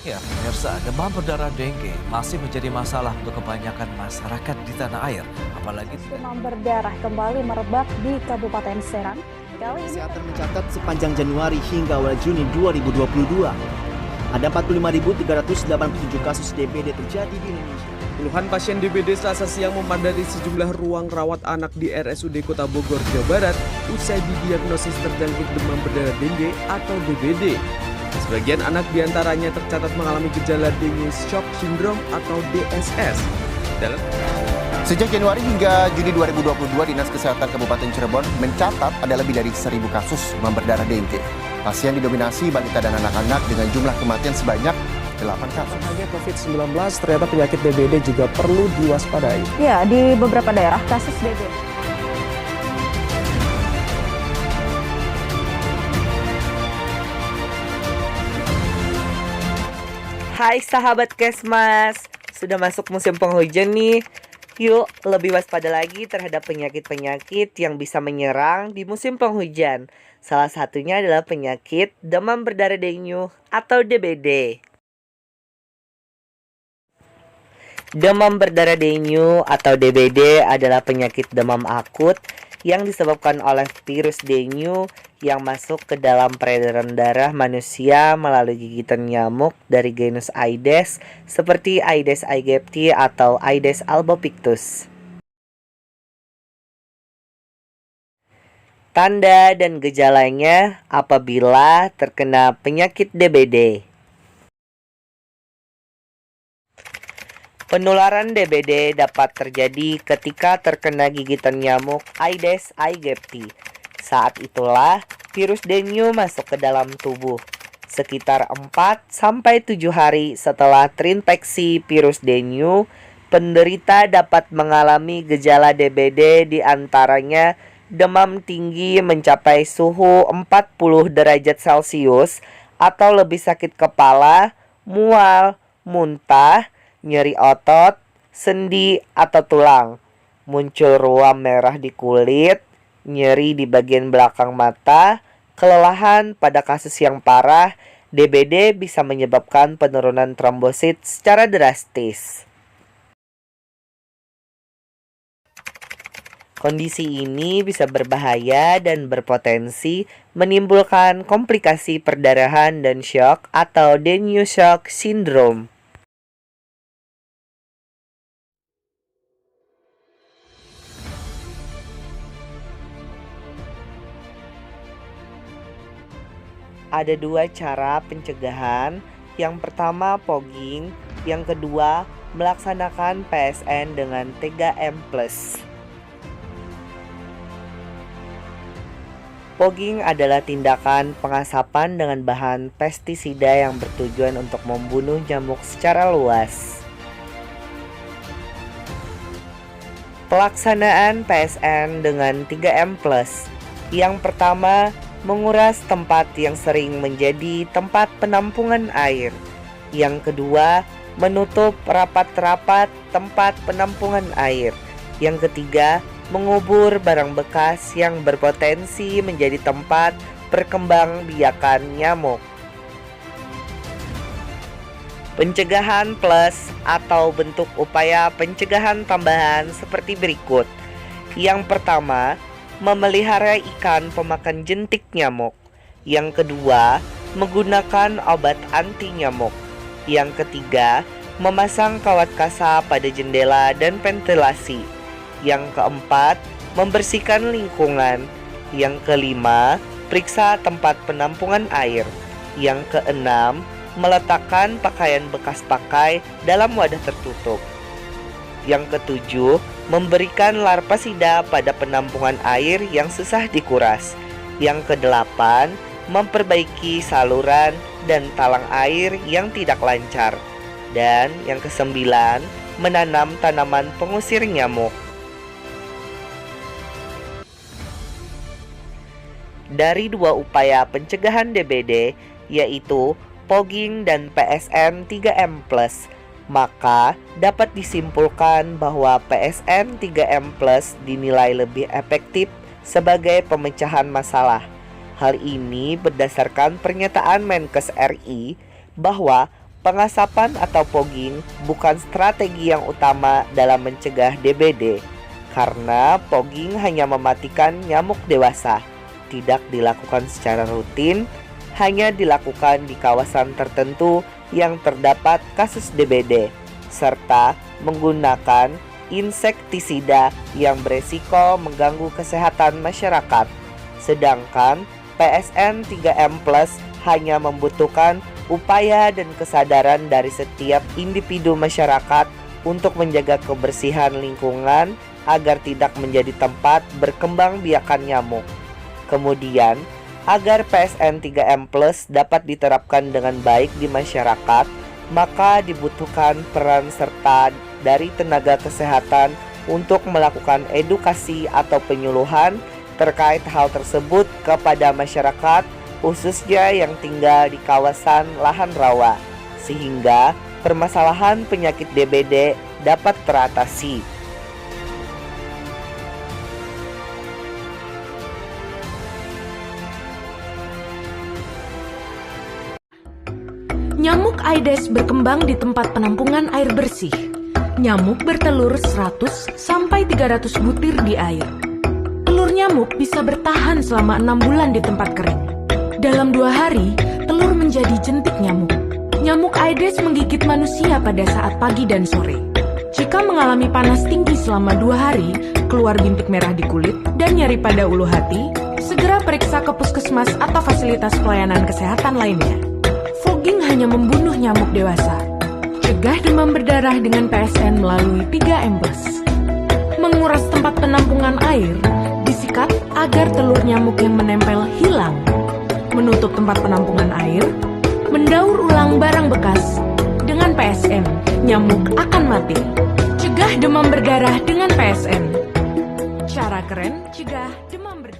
Ya, pemirsa, demam berdarah dengue masih menjadi masalah untuk kebanyakan masyarakat di tanah air, apalagi Demam berdarah kembali merebak di Kabupaten Serang. Kali ini Kesehatan mencatat sepanjang Januari hingga awal Juni 2022, ada 45.387 kasus DBD terjadi di Indonesia. Puluhan pasien DBD Selasa siang memadati sejumlah ruang rawat anak di RSUD Kota Bogor, Jawa Barat usai didiagnosis terjangkit demam berdarah dengue atau DBD. Sebagian anak diantaranya tercatat mengalami gejala dengue shock syndrome atau DSS. Sejak Januari hingga Juni 2022, Dinas Kesehatan Kabupaten Cirebon mencatat ada lebih dari 1.000 kasus demam berdarah dengue. Pasien didominasi balita dan anak-anak dengan jumlah kematian sebanyak 8 kasus. Hanya COVID-19, ternyata penyakit DBD juga perlu diwaspadai. ya di beberapa daerah kasus DBD. Hai sahabat Kesmas, sudah masuk musim penghujan nih. Yuk lebih waspada lagi terhadap penyakit-penyakit yang bisa menyerang di musim penghujan. Salah satunya adalah penyakit demam berdarah dengue atau DBD. Demam berdarah dengue atau DBD adalah penyakit demam akut yang disebabkan oleh virus dengue yang masuk ke dalam peredaran darah manusia melalui gigitan nyamuk dari genus Aedes seperti Aedes aegypti atau Aedes albopictus. Tanda dan gejalanya apabila terkena penyakit DBD. Penularan DBD dapat terjadi ketika terkena gigitan nyamuk Aedes aegypti. Saat itulah virus dengue masuk ke dalam tubuh. Sekitar 4-7 hari setelah terinfeksi virus dengue, penderita dapat mengalami gejala DBD, di antaranya demam tinggi mencapai suhu 40 derajat Celcius atau lebih, sakit kepala, mual, muntah, nyeri otot, sendi atau tulang, muncul ruam merah di kulit, nyeri di bagian belakang mata, kelelahan. Pada kasus yang parah, DBD bisa menyebabkan penurunan trombosit secara drastis. Kondisi ini bisa berbahaya dan berpotensi menimbulkan komplikasi perdarahan dan shock atau dengue shock syndrome. Ada dua cara pencegahan. Yang pertama fogging, yang kedua melaksanakan PSN dengan 3M+. Fogging adalah tindakan pengasapan dengan bahan pestisida yang bertujuan untuk membunuh nyamuk secara luas. Pelaksanaan PSN dengan 3M+. Yang pertama, menguras tempat yang sering menjadi tempat penampungan air. Yang kedua, menutup rapat-rapat tempat penampungan air. Yang ketiga, mengubur barang bekas yang berpotensi menjadi tempat perkembangbiakan nyamuk. Pencegahan plus atau bentuk upaya pencegahan tambahan seperti berikut. Yang pertama, memelihara ikan pemakan jentik nyamuk. Yang kedua, menggunakan obat anti nyamuk. Yang ketiga, memasang kawat kasa pada jendela dan ventilasi. Yang keempat, membersihkan lingkungan. Yang kelima, periksa tempat penampungan air. Yang keenam, meletakkan pakaian bekas pakai dalam wadah tertutup. Yang ketujuh, memberikan larvasida pada penampungan air yang susah dikuras. Yang kedelapan, memperbaiki saluran dan talang air yang tidak lancar. Dan yang kesembilan, menanam tanaman pengusir nyamuk. Dari dua upaya pencegahan DBD, yaitu fogging dan PSN 3M+, maka dapat disimpulkan bahwa PSN 3M+ dinilai lebih efektif sebagai pemecahan masalah. Hal ini berdasarkan pernyataan Menkes RI bahwa pengasapan atau fogging bukan strategi yang utama dalam mencegah DBD, karena fogging hanya mematikan nyamuk dewasa, tidak dilakukan secara rutin, hanya dilakukan di kawasan tertentu yang terdapat kasus DBD, serta menggunakan insektisida yang beresiko mengganggu kesehatan masyarakat. Sedangkan PSN 3M Plus hanya membutuhkan upaya dan kesadaran dari setiap individu masyarakat untuk menjaga kebersihan lingkungan agar tidak menjadi tempat berkembang biakan nyamuk. Kemudian, agar PSN 3M Plus dapat diterapkan dengan baik di masyarakat, maka dibutuhkan peran serta dari tenaga kesehatan untuk melakukan edukasi atau penyuluhan terkait hal tersebut kepada masyarakat, khususnya yang tinggal di kawasan lahan rawa, sehingga permasalahan penyakit DBD dapat teratasi. Nyamuk Aedes berkembang di tempat penampungan air bersih. Nyamuk bertelur 100 sampai 300 butir di air. Telur nyamuk bisa bertahan selama 6 bulan di tempat kering. Dalam 2 hari, telur menjadi jentik nyamuk. Nyamuk Aedes menggigit manusia pada saat pagi dan sore. Jika mengalami panas tinggi selama 2 hari, keluar bintik merah di kulit, dan nyeri pada ulu hati, segera periksa ke puskesmas atau fasilitas pelayanan kesehatan lainnya. Fogging hanya membunuh nyamuk dewasa. Cegah demam berdarah dengan PSN melalui 3M+. Menguras tempat penampungan air, disikat agar telur nyamuk yang menempel hilang. Menutup tempat penampungan air, mendaur ulang barang bekas. Dengan PSN, nyamuk akan mati. Cegah demam berdarah dengan PSN. Cara keren cegah demam berdarah.